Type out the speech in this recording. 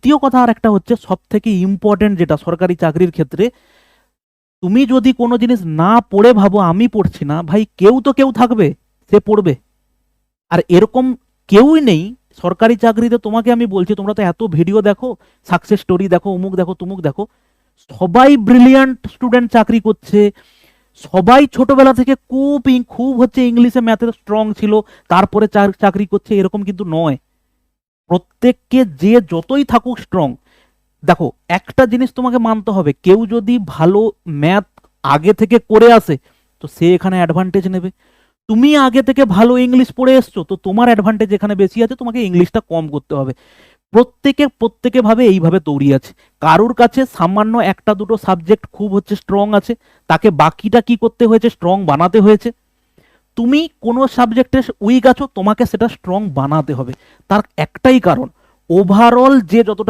দ্বিতীয় কথা আর একটা হচ্ছে, সব থেকে ইম্পর্টেন্ট যেটা সরকারি চাকরির ক্ষেত্রে, তুমি যদি কোনো জিনিস না পড়ে ভাবো আমি পড়ছি না, ভাই কেউ তো কেউ থাকবে, সে পড়বে। আর এরকম কেউই নেই সরকারি চাকরিতে। তোমাকে আমি বলছি, তোমরা তো এত ভিডিও দেখো, সাকসেস স্টোরি দেখো, অমুক দেখো তুমুক দেখো, সবাই ব্রিলিয়ান্ট স্টুডেন্ট চাকরি করছে, সবাই ছোটবেলা থেকে খুব হচ্ছে ইংলিশে ম্যাথে স্ট্রং ছিল, তারপরে চাকরি করছে, এরকম কিন্তু নয়। প্রত্যেককে যে যতই থাকুক স্ট্রং, দেখো একটা জিনিস তোমাকে মানতে হবে, কেউ যদি ভালো ম্যাথ আগে থেকে করে আসে তো সে এখানে অ্যাডভান্টেজ নেবে। তুমি আগে থেকে ভালো ইংলিশ পড়ে এসছো তো তোমার অ্যাডভান্টেজ এখানে বেশি আছে, তোমাকে ইংলিশটা কম করতে হবে। প্রত্যেকে ভাবে এইভাবে তৈরি আছে। কারুর কাছে সামান্য একটা দুটো সাবজেক্ট খুব হচ্ছে স্ট্রং আছে, তাকে বাকিটা কি করতে হয়েছে, স্ট্রং বানাতে হয়েছে। তুমি কোনো সাবজেক্টে উইক আছো, তোমাকে সেটা স্ট্রং বানাতে হবে। তার একটাই কারণ, ওভারঅল যে যতটা